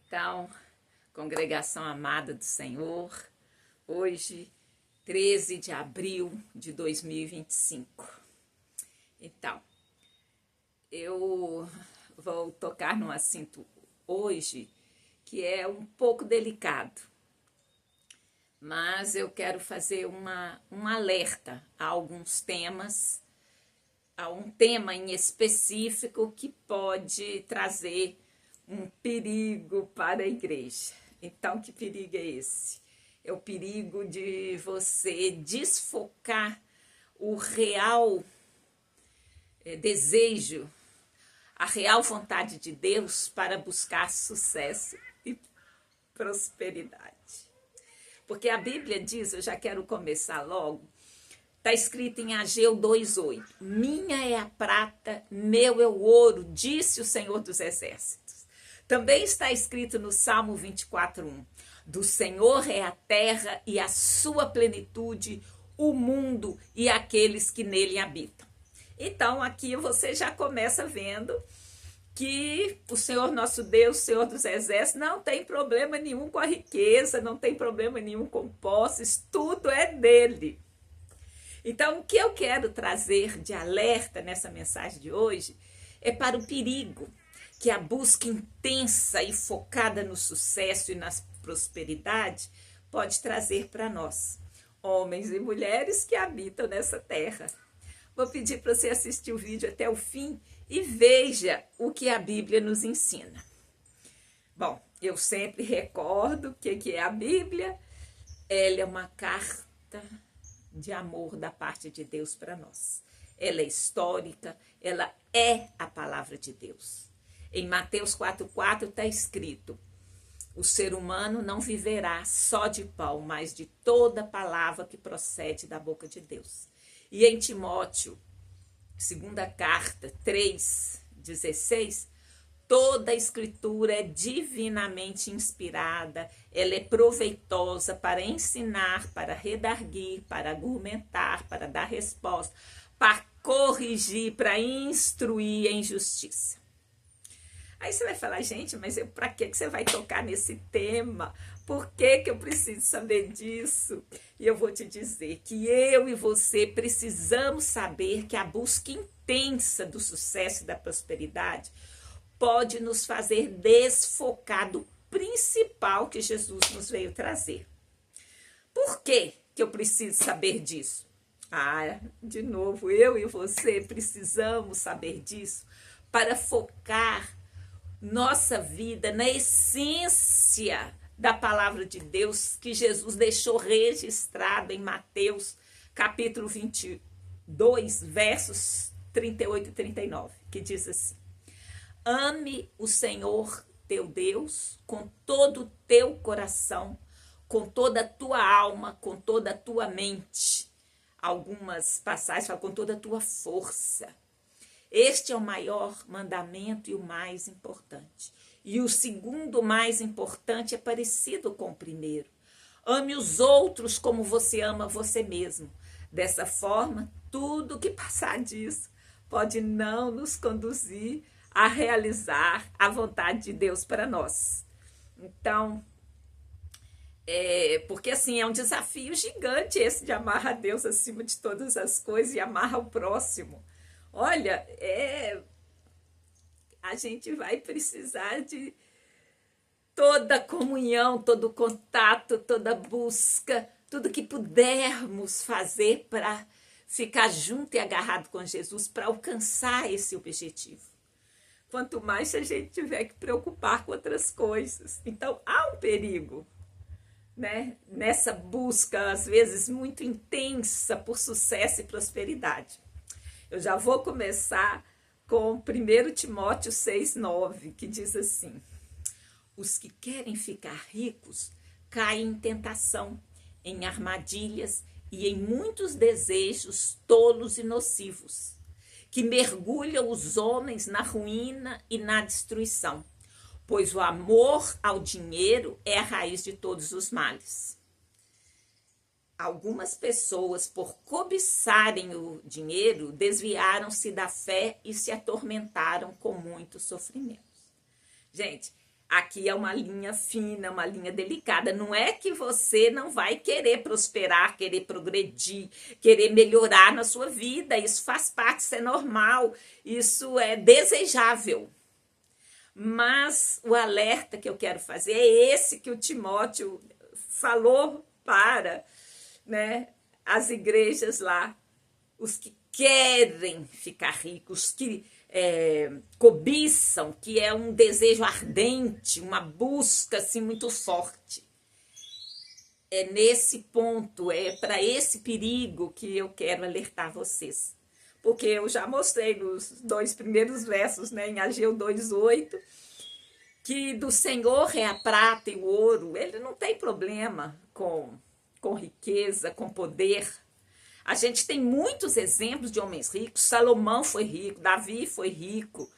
Então, congregação amada do Senhor, hoje, 13 de abril de 2025. Então, eu vou tocar num assunto hoje que é um pouco delicado, mas eu quero fazer um alerta a alguns temas, a um tema em específico que pode trazer um perigo para a igreja. Então, que perigo é esse? É o perigo de você desfocar o real desejo, a real vontade de Deus para buscar sucesso e prosperidade. Porque a Bíblia diz, eu já quero começar logo, está escrito em Ageu 2:8, minha é a prata, meu é o ouro, disse o Senhor dos Exércitos. Também está escrito no Salmo 24:1, do Senhor é a terra e a sua plenitude, o mundo e aqueles que nele habitam. Então aqui você já começa vendo que o Senhor nosso Deus, Senhor dos Exércitos, não tem problema nenhum com a riqueza, não tem problema nenhum com posses, tudo é dele. Então, o que eu quero trazer de alerta nessa mensagem de hoje é para o perigo que a busca intensa e focada no sucesso e na prosperidade pode trazer para nós, homens e mulheres que habitam nessa terra. Vou pedir para você assistir o vídeo até o fim e veja o que a Bíblia nos ensina. Bom, eu sempre recordo o que é a Bíblia. Ela é uma carta de amor da parte de Deus para nós. Ela é histórica, ela é a palavra de Deus. Em Mateus 4:4 está escrito, o ser humano não viverá só de pão, mas de toda palavra que procede da boca de Deus. E em Timóteo, segunda carta 3:16, toda a escritura é divinamente inspirada, ela é proveitosa para ensinar, para redarguir, para argumentar, para dar resposta, para corrigir, para instruir em justiça. Aí você vai falar, gente, mas para que você vai tocar nesse tema? Por que eu preciso saber disso? E eu vou te dizer que eu e você precisamos saber que a busca intensa do sucesso e da prosperidade pode nos fazer desfocar do principal que Jesus nos veio trazer. Por que eu preciso saber disso? De novo, eu e você precisamos saber disso para focar nossa vida na essência da palavra de Deus que Jesus deixou registrada em Mateus capítulo 22, versos 38 e 39, que diz assim, ame o Senhor teu Deus com todo o teu coração, com toda a tua alma, com toda a tua mente. Algumas passagens falam com toda a tua força. Este é o maior mandamento e o mais importante. E o segundo mais importante é parecido com o primeiro. Ame os outros como você ama você mesmo. Dessa forma, tudo que passar disso pode não nos conduzir a realizar a vontade de Deus para nós. Então, porque assim, é um desafio gigante esse de amar a Deus acima de todas as coisas e amar ao próximo. Olha, a gente vai precisar de toda comunhão, todo contato, toda busca, tudo que pudermos fazer para ficar junto e agarrado com Jesus, para alcançar esse objetivo. Quanto mais a gente tiver que preocupar com outras coisas. Então, há um perigo, né? Nessa busca, às vezes, muito intensa por sucesso e prosperidade. Eu já vou começar com 1 Timóteo 6:9, que diz assim, os que querem ficar ricos caem em tentação, em armadilhas e em muitos desejos tolos e nocivos, que mergulham os homens na ruína e na destruição, pois o amor ao dinheiro é a raiz de todos os males. Algumas pessoas, por cobiçarem o dinheiro, desviaram-se da fé e se atormentaram com muitos sofrimentos. Gente, Aqui é uma linha fina, uma linha delicada. Não é que você não vai querer prosperar, querer progredir, querer melhorar na sua vida. Isso faz parte, isso é normal, isso é desejável. Mas o alerta que eu quero fazer é esse que o Timóteo falou para, né, as igrejas lá, os que querem ficar ricos, os que cobiçam, que é um desejo ardente, uma busca assim, muito forte. É nesse ponto, é para esse perigo que eu quero alertar vocês. Porque eu já mostrei nos 2 primeiros versos, né, em Ageu 2:8, que do Senhor é a prata e o ouro. Ele não tem problema com riqueza, com poder. A gente tem muitos exemplos de homens ricos. Salomão foi rico, Davi foi rico.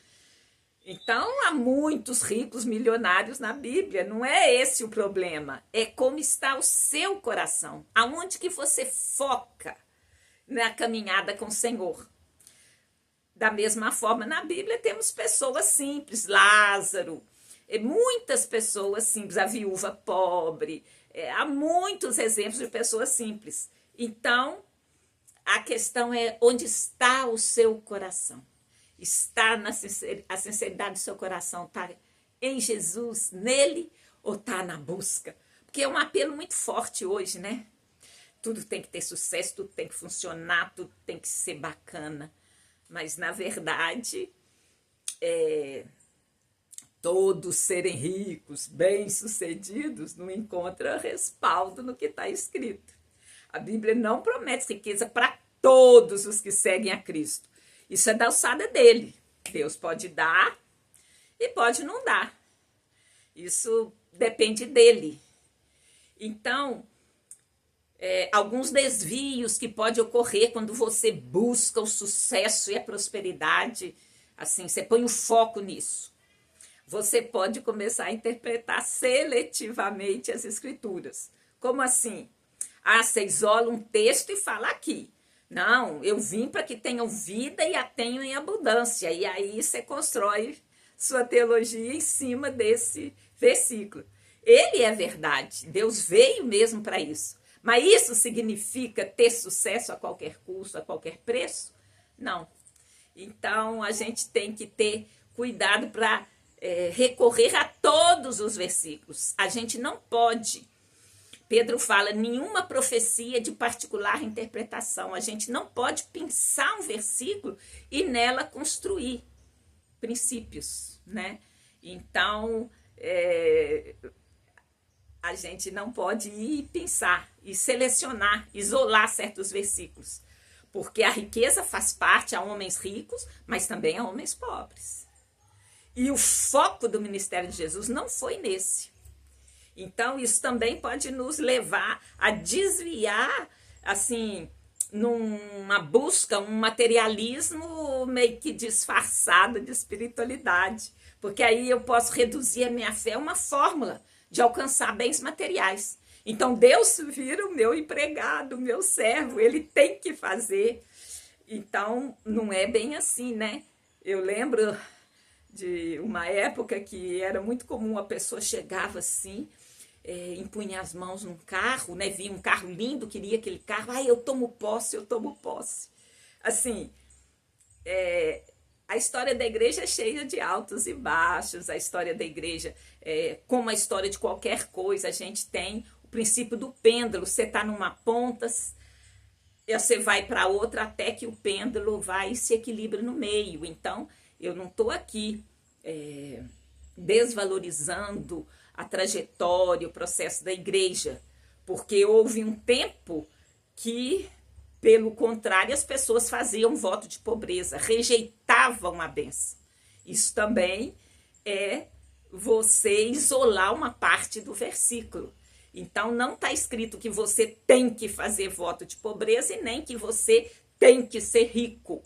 Então, há muitos ricos milionários na Bíblia. Não é esse o problema. É como está o seu coração. Aonde que você foca na caminhada com o Senhor. Da mesma forma, na Bíblia temos pessoas simples. Lázaro, muitas pessoas simples. A viúva pobre. Há muitos exemplos de pessoas simples. Então, a questão é onde está o seu coração. Está a sinceridade do seu coração, está em Jesus, nele, ou está na busca? Porque é um apelo muito forte hoje, né? Tudo tem que ter sucesso, tudo tem que funcionar, tudo tem que ser bacana. Mas, na verdade, todos serem ricos, bem-sucedidos, não encontra respaldo no que está escrito. A Bíblia não promete riqueza para todos os que seguem a Cristo. Isso é da alçada dele. Deus pode dar e pode não dar. Isso depende dele. Então, alguns desvios que podem ocorrer quando você busca o sucesso e a prosperidade, assim, você põe o foco nisso. Você pode começar a interpretar seletivamente as escrituras. Como assim? Você isola um texto e fala aqui. Não, eu vim para que tenham vida e a tenham em abundância. E aí você constrói sua teologia em cima desse versículo. Ele é verdade, Deus veio mesmo para isso. Mas isso significa ter sucesso a qualquer custo, a qualquer preço? Não. Então a gente tem que ter cuidado para recorrer a todos os versículos. A gente não pode. Pedro fala, nenhuma profecia de particular interpretação. A gente não pode pensar um versículo e nela construir princípios, né? Então, a gente não pode ir pensar e selecionar, isolar certos versículos. Porque a riqueza faz parte a homens ricos, mas também a homens pobres. E o foco do ministério de Jesus não foi nesse. Então, isso também pode nos levar a desviar, assim, numa busca, um materialismo meio que disfarçado de espiritualidade. Porque aí eu posso reduzir a minha fé a uma fórmula de alcançar bens materiais. Então, Deus vira o meu empregado, o meu servo, ele tem que fazer. Então, não é bem assim, né? Eu lembro de uma época que era muito comum a pessoa chegava assim, impunha as mãos num carro, né? Via um carro lindo, queria aquele carro, eu tomo posse, eu tomo posse. Assim, a história da igreja é cheia de altos e baixos, a história da igreja, como a história de qualquer coisa, a gente tem o princípio do pêndulo, você está numa ponta, você vai para outra até que o pêndulo vai e se equilibra no meio. Então, eu não estou aqui desvalorizando a trajetória, o processo da igreja, porque houve um tempo que, pelo contrário, as pessoas faziam voto de pobreza, rejeitavam a bênção. Isso também é você isolar uma parte do versículo. Então, não está escrito que você tem que fazer voto de pobreza e nem que você tem que ser rico.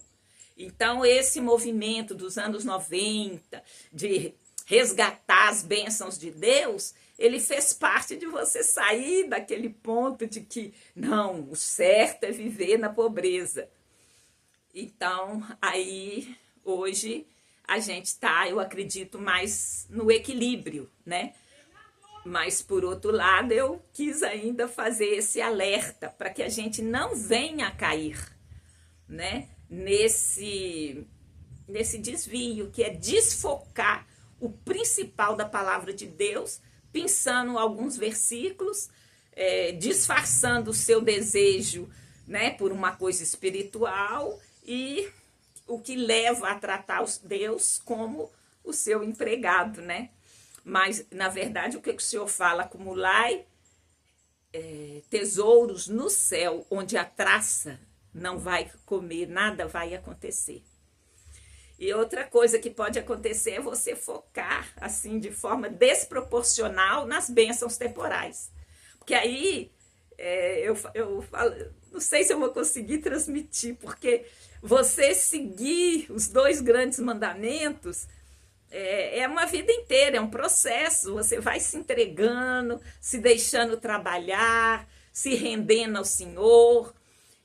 Então, esse movimento dos anos 90, de resgatar as bênçãos de Deus, ele fez parte de você sair daquele ponto de que, não, o certo é viver na pobreza. Então, aí, hoje, a gente tá, eu acredito, mais no equilíbrio, né? Mas, por outro lado, eu quis ainda fazer esse alerta para que a gente não venha a cair, né? Nesse desvio, que é desfocar o principal da palavra de Deus, pensando alguns versículos, disfarçando o seu desejo, né, por uma coisa espiritual, e o que leva a tratar Deus como o seu empregado, né? Mas, na verdade, o que o Senhor fala? Acumulai tesouros no céu, onde a traça não vai comer, nada vai acontecer. E outra coisa que pode acontecer é você focar, assim, de forma desproporcional nas bênçãos temporais. Porque aí, eu falo, não sei se eu vou conseguir transmitir, porque você seguir os 2 grandes mandamentos é uma vida inteira, é um processo. Você vai se entregando, se deixando trabalhar, se rendendo ao Senhor.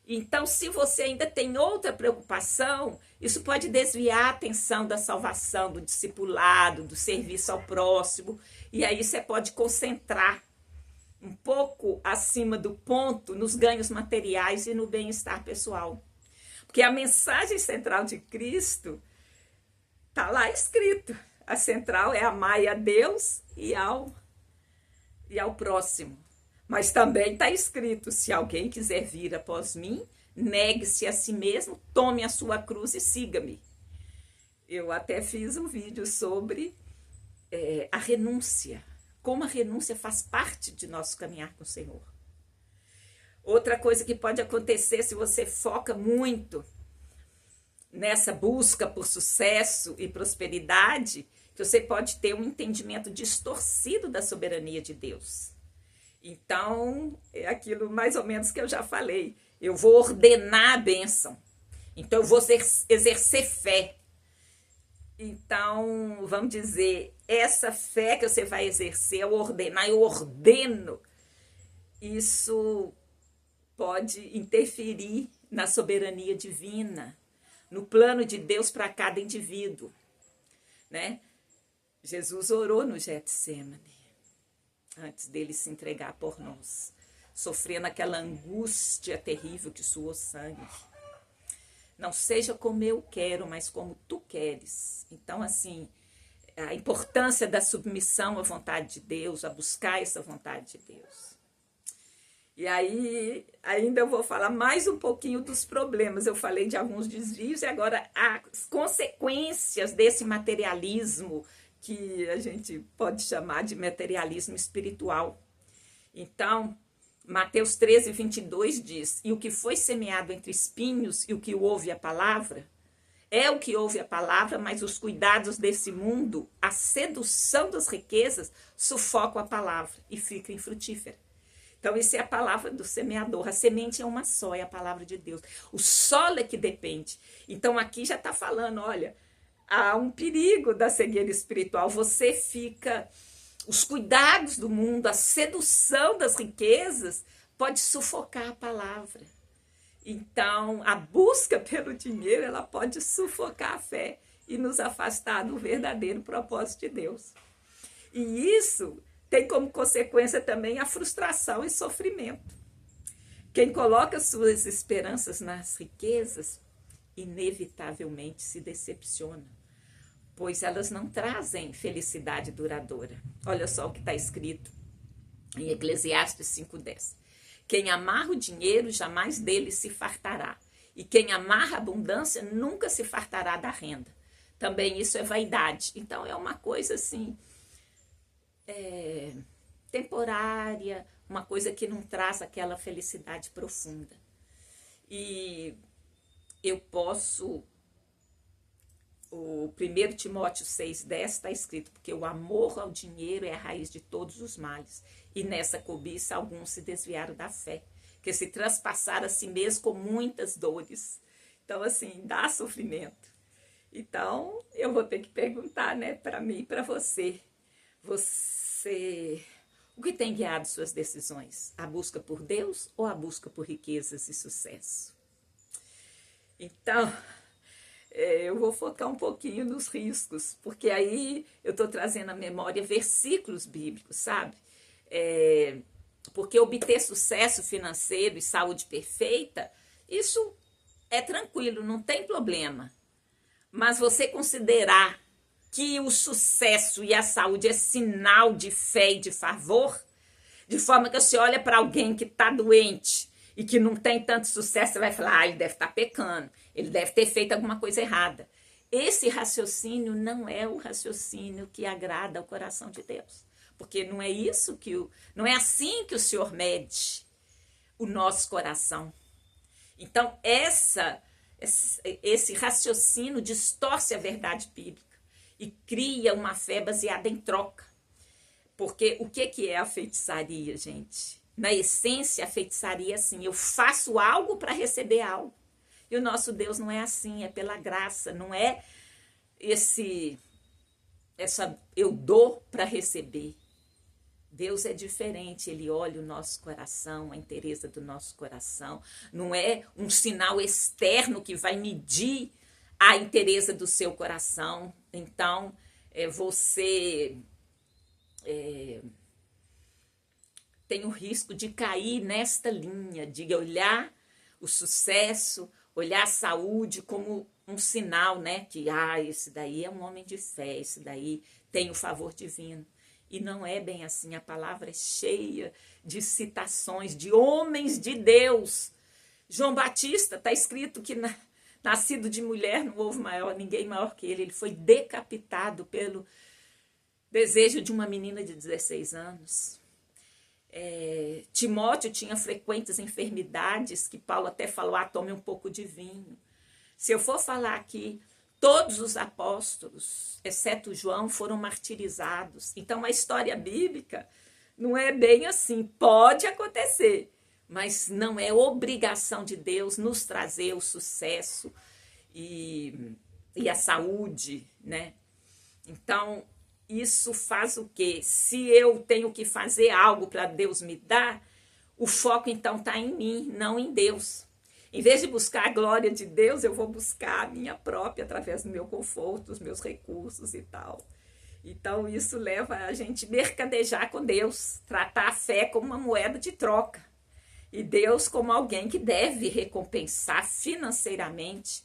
Então, se você ainda tem outra preocupação, isso pode desviar a atenção da salvação, do discipulado, do serviço ao próximo. E aí você pode concentrar um pouco acima do ponto nos ganhos materiais e no bem-estar pessoal. Porque a mensagem central de Cristo está lá escrito. A central é amar a Deus e ao próximo. Mas também está escrito, se alguém quiser vir após mim, negue-se a si mesmo, tome a sua cruz e siga-me. Eu até fiz um vídeo sobre a renúncia, como a renúncia faz parte de nosso caminhar com o Senhor. Outra coisa que pode acontecer se você foca muito nessa busca por sucesso e prosperidade, que você pode ter um entendimento distorcido da soberania de Deus. Então, é aquilo mais ou menos que eu já falei. Eu vou ordenar a bênção. Então, eu vou exercer fé. Então, vamos dizer, essa fé que você vai exercer, eu ordenar, eu ordeno. Isso pode interferir na soberania divina, no plano de Deus para cada indivíduo, né? Jesus orou no Getsemane, antes dele se entregar por nós, sofrendo aquela angústia terrível que suou sangue. Não seja como eu quero, mas como tu queres. Então, assim, a importância da submissão à vontade de Deus, a buscar essa vontade de Deus. E aí, ainda eu vou falar mais um pouquinho dos problemas. Eu falei de alguns desvios e agora as consequências desse materialismo, que a gente pode chamar de materialismo espiritual. Então, Mateus 13, 22 diz, e o que foi semeado entre espinhos e o que ouve a palavra, é o que ouve a palavra, mas os cuidados desse mundo, a sedução das riquezas, sufocam a palavra e fica infrutífera. Então, isso é a palavra do semeador. A semente é uma só, é a palavra de Deus. O solo é que depende. Então, aqui já está falando, olha, há um perigo da cegueira espiritual. Você fica... Os cuidados do mundo, a sedução das riquezas, pode sufocar a palavra. Então, a busca pelo dinheiro, ela pode sufocar a fé e nos afastar do verdadeiro propósito de Deus. E isso tem como consequência também a frustração e sofrimento. Quem coloca suas esperanças nas riquezas, inevitavelmente se decepciona, pois elas não trazem felicidade duradoura. Olha só o que está escrito em Eclesiastes 5:10. Quem amarra o dinheiro, jamais dele se fartará. E quem amarra a abundância, nunca se fartará da renda. Também isso é vaidade. Então, é uma coisa assim... temporária, uma coisa que não traz aquela felicidade profunda. E eu posso... O 1 Timóteo 6,10 está escrito, porque o amor ao dinheiro é a raiz de todos os males. E nessa cobiça alguns se desviaram da fé, que se traspassaram a si mesmo com muitas dores. Então, assim, dá sofrimento. Então, eu vou ter que perguntar, né, para mim e para você. O que tem guiado suas decisões? A busca por Deus ou a busca por riquezas e sucesso? Então, eu vou focar um pouquinho nos riscos, porque aí eu estou trazendo à memória versículos bíblicos, sabe? Porque obter sucesso financeiro e saúde perfeita, isso é tranquilo, não tem problema. Mas você considerar que o sucesso e a saúde é sinal de fé e de favor, de forma que você olha para alguém que está doente e que não tem tanto sucesso, você vai falar, ele deve estar pecando, ele deve ter feito alguma coisa errada. Esse raciocínio não é o raciocínio que agrada ao coração de Deus. Porque não é isso não é assim que o Senhor mede o nosso coração. Então, esse raciocínio distorce a verdade bíblica e cria uma fé baseada em troca. Porque o que é a feitiçaria, gente? Na essência, a feitiçaria é assim, eu faço algo para receber algo. E o nosso Deus não é assim, é pela graça, não é eu dou para receber. Deus é diferente, ele olha o nosso coração, a inteireza do nosso coração. Não é um sinal externo que vai medir a inteireza do seu coração. Então, você tem o risco de cair nesta linha, de olhar o sucesso, olhar a saúde como um sinal, né? Que, esse daí é um homem de fé, esse daí tem o favor divino. E não é bem assim, a palavra é cheia de citações de homens de Deus. João Batista, está escrito que nascido de mulher não houve ninguém maior que ele. Ele foi decapitado pelo desejo de uma menina de 16 anos. Timóteo tinha frequentes enfermidades, que Paulo até falou, tome um pouco de vinho. Se eu for falar aqui, todos os apóstolos, exceto João, foram martirizados. Então, a história bíblica não é bem assim. Pode acontecer, mas não é obrigação de Deus nos trazer o sucesso e a saúde, né? Então, isso faz o quê? Se eu tenho que fazer algo para Deus me dar, o foco, então, está em mim, não em Deus. Em vez de buscar a glória de Deus, eu vou buscar a minha própria, através do meu conforto, dos meus recursos e tal. Então, isso leva a gente mercadejar com Deus, tratar a fé como uma moeda de troca. E Deus como alguém que deve recompensar financeiramente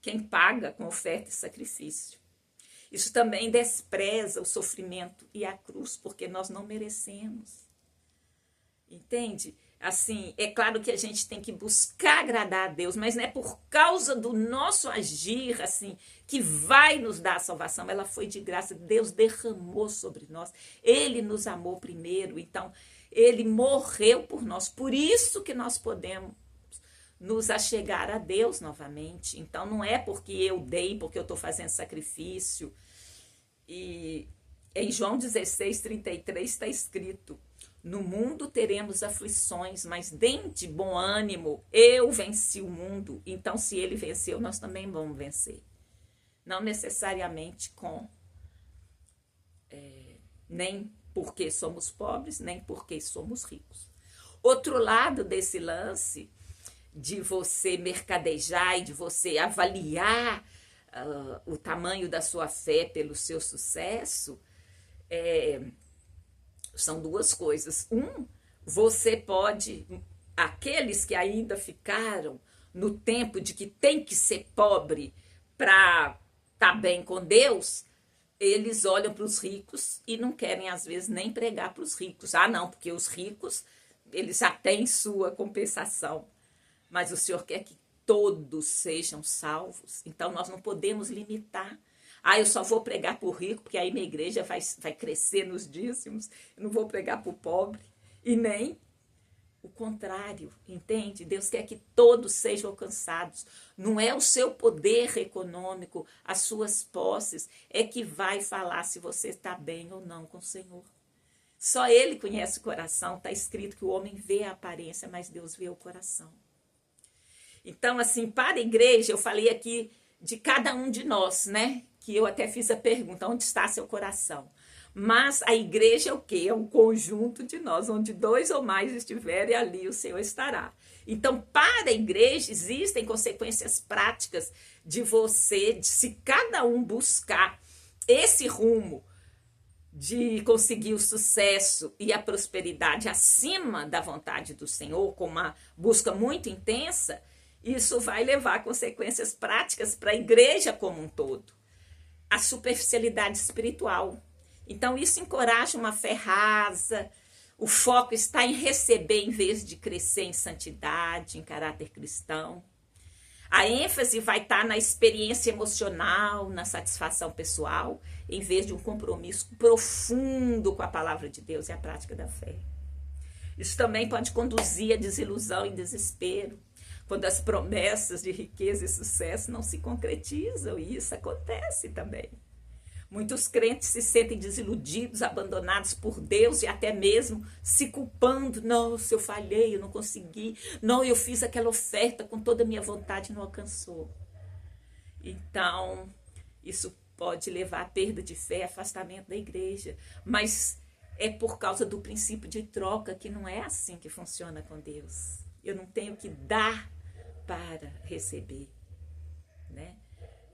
quem paga com oferta e sacrifício. Isso também despreza o sofrimento e a cruz, porque nós não merecemos. Entende? Assim, é claro que a gente tem que buscar agradar a Deus, mas não é por causa do nosso agir, assim, que vai nos dar a salvação. Ela foi de graça, Deus derramou sobre nós. Ele nos amou primeiro, então ele morreu por nós. Por isso que nós podemos nos achegar a Deus novamente. Então não é porque eu dei, porque eu estou fazendo sacrifício. E em João 16:33 está escrito: no mundo teremos aflições, mas de bom ânimo, eu venci o mundo. Então, se ele venceu, nós também vamos vencer. Não necessariamente nem porque somos pobres, nem porque somos ricos. Outro lado desse lance de você mercadejar e de você avaliar o tamanho da sua fé pelo seu sucesso, são duas coisas. Você pode, aqueles que ainda ficaram no tempo de que tem que ser pobre para estar bem com Deus, eles olham para os ricos e não querem, às vezes, nem pregar para os ricos. Não, porque os ricos, eles já têm sua compensação. Mas o Senhor quer que todos sejam salvos. Então, nós não podemos limitar. Eu só vou pregar para o rico, porque aí minha igreja vai crescer nos dízimos. Eu não vou pregar para o pobre. E nem o contrário, entende? Deus quer que todos sejam alcançados. Não é o seu poder econômico, as suas posses, é que vai falar se você está bem ou não com o Senhor. Só Ele conhece o coração. Está escrito que o homem vê a aparência, mas Deus vê o coração. Então, assim, para a igreja, eu falei aqui de cada um de nós, né? Que eu até fiz a pergunta, onde está seu coração? Mas a igreja é o quê? É um conjunto de nós, onde 2 ou mais estiverem, ali o Senhor estará. Então, para a igreja, existem consequências práticas de você, de se cada um buscar esse rumo de conseguir o sucesso e a prosperidade acima da vontade do Senhor, com uma busca muito intensa, isso vai levar a consequências práticas para a igreja como um todo. A superficialidade espiritual. Então, isso encoraja uma fé rasa, o foco está em receber em vez de crescer em santidade, em caráter cristão. A ênfase vai estar na experiência emocional, na satisfação pessoal, em vez de um compromisso profundo com a palavra de Deus e a prática da fé. Isso também pode conduzir a desilusão e desespero, quando as promessas de riqueza e sucesso não se concretizam, e isso acontece também. Muitos crentes se sentem desiludidos, abandonados por Deus e até mesmo se culpando. Nossa, eu falhei, eu não consegui. Não, eu fiz aquela oferta com toda a minha vontade e não alcançou. Então, isso pode levar à perda de fé, afastamento da igreja. Mas é por causa do princípio de troca, que não é assim que funciona com Deus. Eu não tenho que dar para receber, né?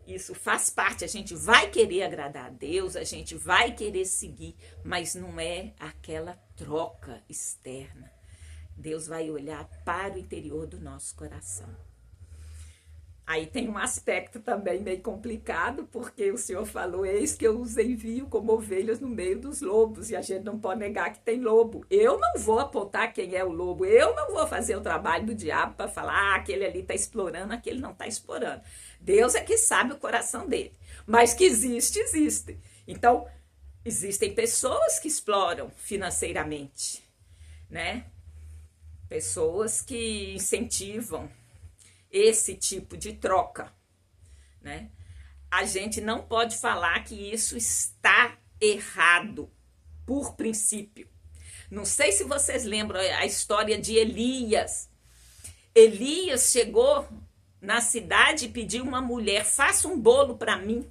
Isso faz parte, a gente vai querer agradar a Deus, a gente vai querer seguir, mas não é aquela troca externa. Deus vai olhar para o interior do nosso coração. Aí tem um aspecto também meio complicado, porque o Senhor falou, eis que eu os envio como ovelhas no meio dos lobos, e a gente não pode negar que tem lobo. Eu não vou apontar quem é o lobo, eu não vou fazer o trabalho do diabo para falar, aquele ali está explorando, aquele não está explorando. Deus é que sabe o coração dele, mas que existe, existe. Então, existem pessoas que exploram financeiramente, né? Pessoas que incentivam esse tipo de troca, né? A gente não pode falar que isso está errado por princípio. Não sei se vocês lembram a história de Elias. Elias chegou na cidade e pediu uma mulher, faça um bolo para mim.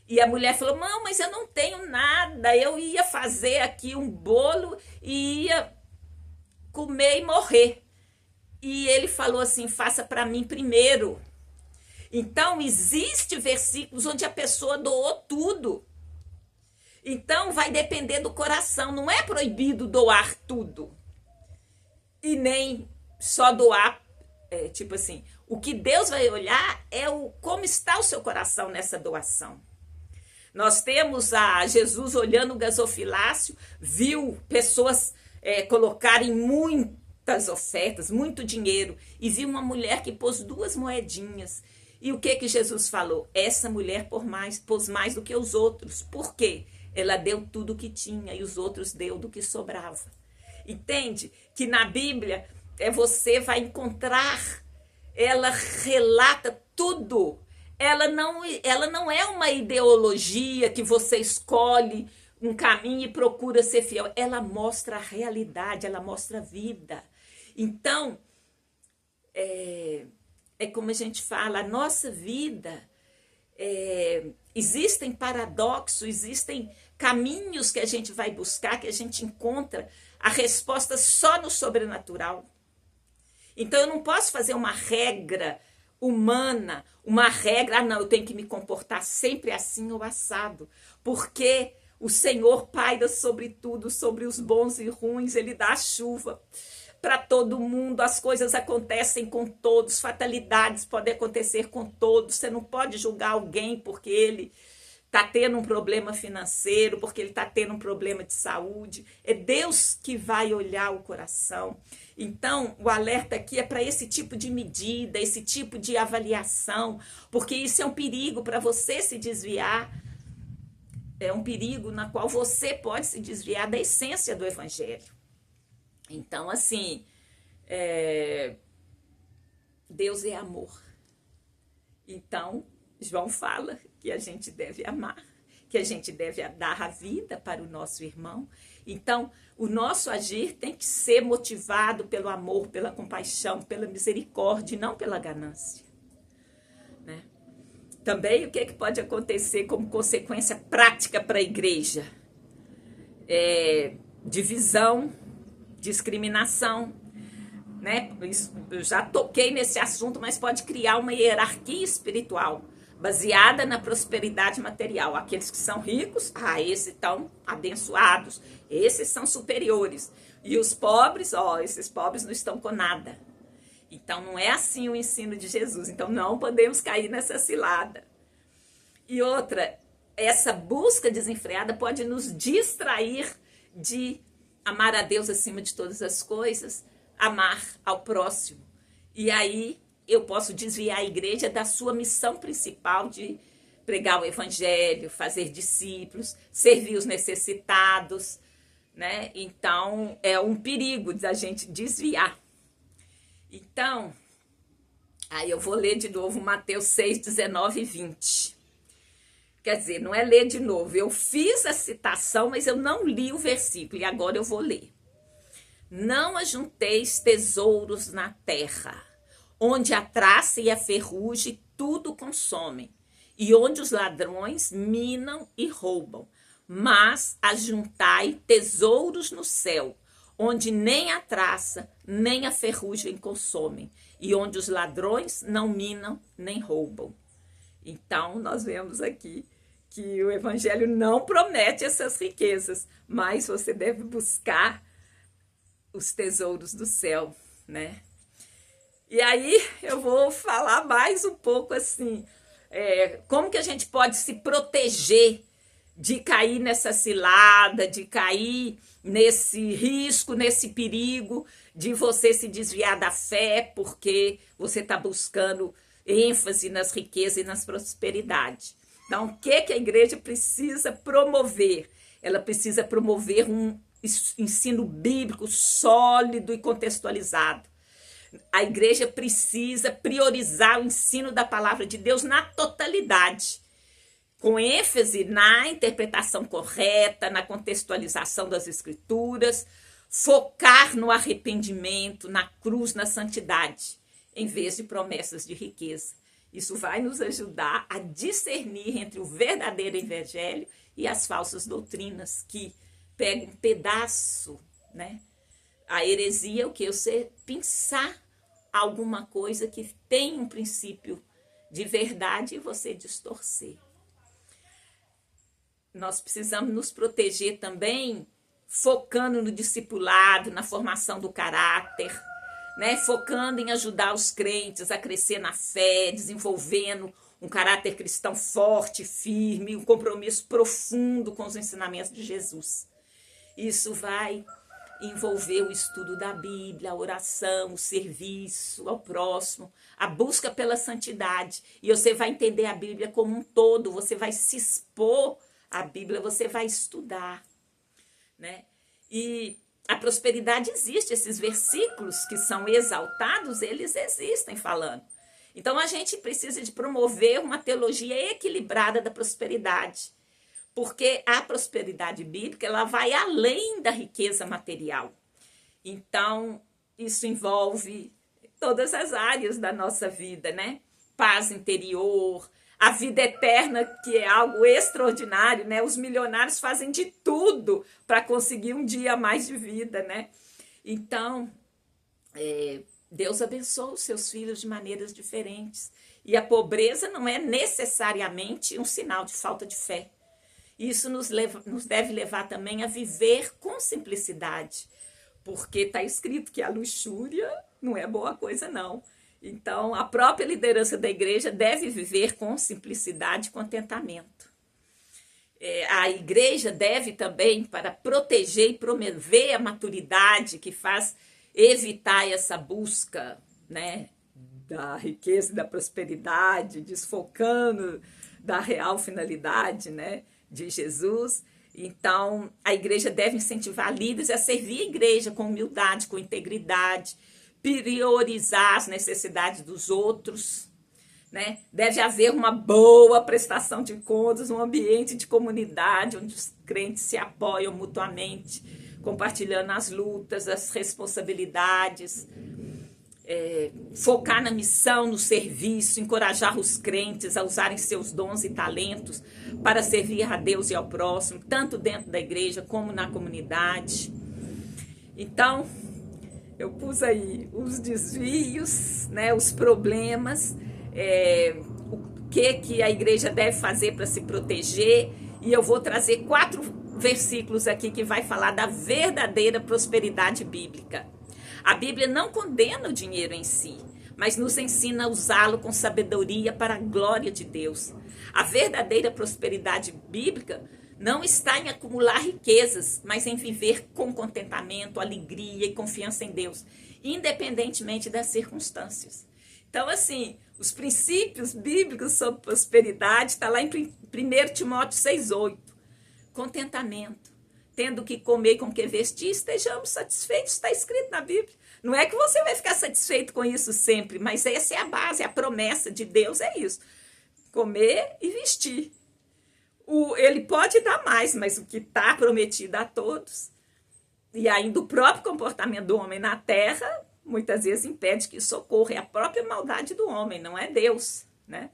E a mulher falou, não, mas eu não tenho nada, eu ia fazer aqui um bolo e ia comer e morrer. E ele falou assim, faça para mim primeiro. Então, existem versículos onde a pessoa doou tudo. Então, vai depender do coração. Não é proibido doar tudo. E nem só doar, tipo assim, o que Deus vai olhar é como está o seu coração nessa doação. Nós temos a Jesus olhando o gasofilácio, viu pessoas colocarem muitas ofertas, muito dinheiro, e viu uma mulher que pôs 2 moedinhas. E o que Jesus falou? Essa mulher pôs mais do que os outros. Por quê? Ela deu tudo o que tinha e os outros deu do que sobrava. Entende? Que na Bíblia você vai encontrar, ela relata tudo. Ela não é uma ideologia que você escolhe um caminho e procura ser fiel. Ela mostra a realidade, ela mostra a vida. Então, é como a gente fala, a nossa vida, existem paradoxos, existem caminhos que a gente vai buscar, que a gente encontra a resposta só no sobrenatural. Então, eu não posso fazer uma regra humana, uma regra, não, eu tenho que me comportar sempre assim ou assado, porque o Senhor paira sobre tudo, sobre os bons e ruins, Ele dá a chuva para todo mundo, as coisas acontecem com todos, fatalidades podem acontecer com todos, você não pode julgar alguém porque ele está tendo um problema financeiro, porque ele está tendo um problema de saúde, é Deus que vai olhar o coração. Então, o alerta aqui é para esse tipo de medida, esse tipo de avaliação, porque isso é um perigo para você se desviar, é um perigo na qual você pode se desviar da essência do Evangelho. Então, assim, Deus é amor. Então, João fala que a gente deve amar, que a gente deve dar a vida para o nosso irmão. Então, o nosso agir tem que ser motivado pelo amor, pela compaixão, pela misericórdia, e não pela ganância, né? Também, o que pode acontecer como consequência prática para a igreja? divisão, discriminação, né? Eu já toquei nesse assunto, mas pode criar uma hierarquia espiritual baseada na prosperidade material. Aqueles que são ricos, esses estão abençoados, esses são superiores. E os pobres, esses pobres não estão com nada. Então não é assim o ensino de Jesus. Então não podemos cair nessa cilada. E outra, essa busca desenfreada pode nos distrair de amar a Deus acima de todas as coisas, amar ao próximo. E aí eu posso desviar a igreja da sua missão principal de pregar o evangelho, fazer discípulos, servir os necessitados, né? Então é um perigo da gente desviar. Então, aí eu vou ler de novo Mateus 6, 19 e 20. Quer dizer, não é ler de novo. Eu fiz a citação, mas eu não li o versículo. E agora eu vou ler. Não ajunteis tesouros na terra, onde a traça e a ferrugem tudo consomem, e onde os ladrões minam e roubam. Mas ajuntai tesouros no céu, onde nem a traça, nem a ferrugem consomem, e onde os ladrões não minam nem roubam. Então, nós vemos aqui que o evangelho não promete essas riquezas, mas você deve buscar os tesouros do céu, né? E aí eu vou falar mais um pouco assim, como que a gente pode se proteger de cair nessa cilada, de cair nesse risco, nesse perigo de você se desviar da fé porque você está buscando ênfase nas riquezas e nas prosperidades. Então, o que a igreja precisa promover? Ela precisa promover um ensino bíblico sólido e contextualizado. A igreja precisa priorizar o ensino da palavra de Deus na totalidade, com ênfase na interpretação correta, na contextualização das escrituras, focar no arrependimento, na cruz, na santidade, em vez de promessas de riqueza. Isso vai nos ajudar a discernir entre o verdadeiro evangelho e as falsas doutrinas que pegam um pedaço, né? A heresia é o que? Você pensar alguma coisa que tem um princípio de verdade e você distorcer. Nós precisamos nos proteger também, focando no discipulado, na formação do caráter, né? Focando em ajudar os crentes a crescer na fé, desenvolvendo um caráter cristão forte, firme, um compromisso profundo com os ensinamentos de Jesus. Isso vai envolver o estudo da Bíblia, a oração, o serviço ao próximo, a busca pela santidade. E você vai entender a Bíblia como um todo, você vai se expor à Bíblia, você vai estudar, né? E a prosperidade existe, esses versículos que são exaltados, eles existem falando. Então a gente precisa de promover uma teologia equilibrada da prosperidade, porque a prosperidade bíblica ela vai além da riqueza material. Então isso envolve todas as áreas da nossa vida, né? Paz interior, a vida eterna, que é algo extraordinário, né? Os milionários fazem de tudo para conseguir um dia a mais de vida, né? Então, Deus abençoa os seus filhos de maneiras diferentes. E a pobreza não é necessariamente um sinal de falta de fé. Isso nos deve levar também a viver com simplicidade, porque está escrito que a luxúria não é boa coisa, não. Então, a própria liderança da igreja deve viver com simplicidade e contentamento. A igreja deve também, para proteger e promover a maturidade que faz evitar essa busca, né, da riqueza e da prosperidade, desfocando da real finalidade, né, de Jesus. Então, a igreja deve incentivar líderes a servir a igreja com humildade, com integridade, priorizar as necessidades dos outros, né? Deve haver uma boa prestação de contas, um ambiente de comunidade onde os crentes se apoiam mutuamente, compartilhando as lutas, as responsabilidades. focar na missão, no serviço, encorajar os crentes a usarem seus dons e talentos para servir a Deus e ao próximo, tanto dentro da igreja como na comunidade. Então, eu pus aí os desvios, né, os problemas, o que a igreja deve fazer para se proteger, e eu vou trazer 4 versículos aqui que vai falar da verdadeira prosperidade bíblica. A Bíblia não condena o dinheiro em si, mas nos ensina a usá-lo com sabedoria para a glória de Deus. A verdadeira prosperidade bíblica não está em acumular riquezas, mas em viver com contentamento, alegria e confiança em Deus, independentemente das circunstâncias. Então, assim, os princípios bíblicos sobre prosperidade está lá em 1 Timóteo 6,8. Contentamento. Tendo que comer e com que vestir, estejamos satisfeitos, está escrito na Bíblia. Não é que você vai ficar satisfeito com isso sempre, mas essa é a base, a promessa de Deus é isso. Comer e vestir. Ele pode dar mais, mas o que está prometido a todos, e ainda o próprio comportamento do homem na terra, muitas vezes impede que isso ocorra. É a própria maldade do homem, não é Deus, né?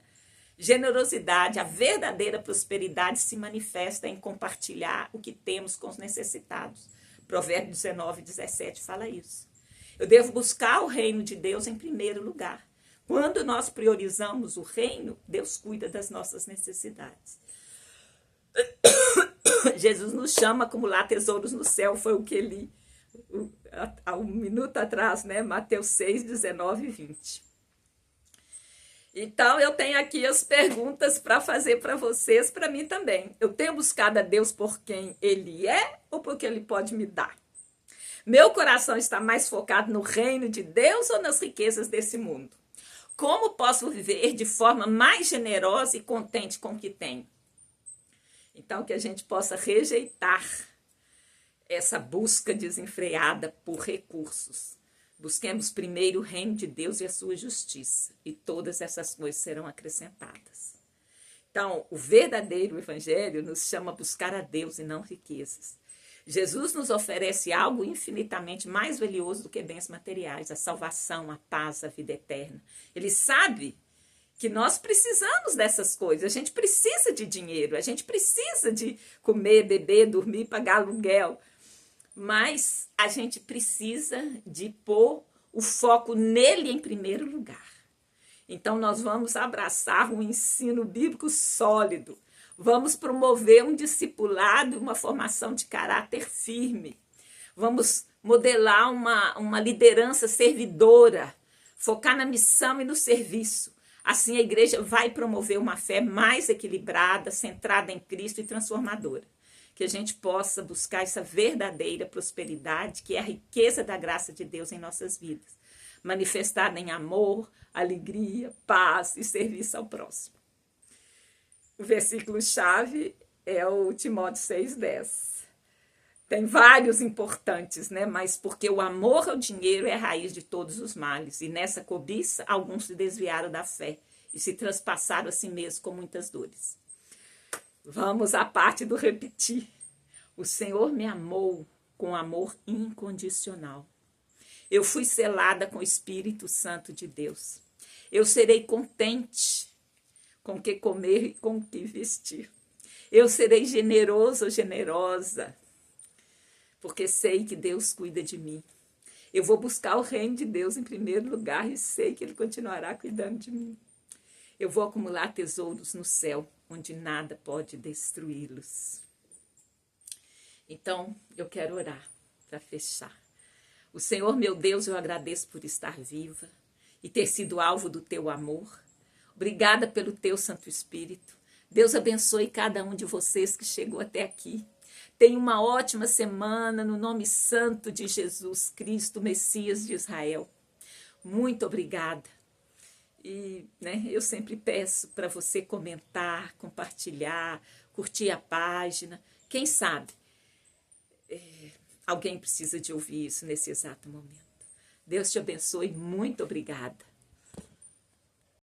Generosidade, a verdadeira prosperidade se manifesta em compartilhar o que temos com os necessitados. Provérbios 19:17 fala isso. Eu devo buscar o reino de Deus em primeiro lugar. Quando nós priorizamos o reino, Deus cuida das nossas necessidades. Jesus nos chama a acumular tesouros no céu, foi o que li há um minuto atrás, né? Mateus 6:19-20. Então, eu tenho aqui as perguntas para fazer para vocês, para mim também. Eu tenho buscado a Deus por quem Ele é ou por que Ele pode me dar? Meu coração está mais focado no reino de Deus ou nas riquezas desse mundo? Como posso viver de forma mais generosa e contente com o que tenho? Então, que a gente possa rejeitar essa busca desenfreada por recursos. Busquemos primeiro o reino de Deus e a sua justiça, e todas essas coisas serão acrescentadas. Então, o verdadeiro evangelho nos chama a buscar a Deus e não riquezas. Jesus nos oferece algo infinitamente mais valioso do que bens materiais, a salvação, a paz, a vida eterna. Ele sabe que nós precisamos dessas coisas, a gente precisa de dinheiro, a gente precisa de comer, beber, dormir, pagar aluguel, mas a gente precisa de pôr o foco nele em primeiro lugar. Então, nós vamos abraçar um ensino bíblico sólido, vamos promover um discipulado, uma formação de caráter firme, vamos modelar uma liderança servidora, focar na missão e no serviço. Assim, a igreja vai promover uma fé mais equilibrada, centrada em Cristo e transformadora. Que a gente possa buscar essa verdadeira prosperidade, que é a riqueza da graça de Deus em nossas vidas, manifestada em amor, alegria, paz e serviço ao próximo. O versículo-chave é o Timóteo 6:10. Tem vários importantes, né? Mas porque o amor ao dinheiro é a raiz de todos os males, e nessa cobiça alguns se desviaram da fé e se transpassaram a si mesmos com muitas dores. Vamos à parte do repetir. O Senhor me amou com amor incondicional. Eu fui selada com o Espírito Santo de Deus. Eu serei contente com o que comer e com o que vestir. Eu serei generoso ou generosa, porque sei que Deus cuida de mim. Eu vou buscar o reino de Deus em primeiro lugar e sei que Ele continuará cuidando de mim. Eu vou acumular tesouros no céu, onde nada pode destruí-los. Então, eu quero orar para fechar. O Senhor, meu Deus, eu agradeço por estar viva e ter sido alvo do teu amor. Obrigada pelo teu Santo Espírito. Deus abençoe cada um de vocês que chegou até aqui. Tenha uma ótima semana no nome santo de Jesus Cristo, Messias de Israel. Muito obrigada. E eu sempre peço para você comentar, compartilhar, curtir a página. Quem sabe alguém precisa de ouvir isso nesse exato momento. Deus te abençoe. Muito obrigada.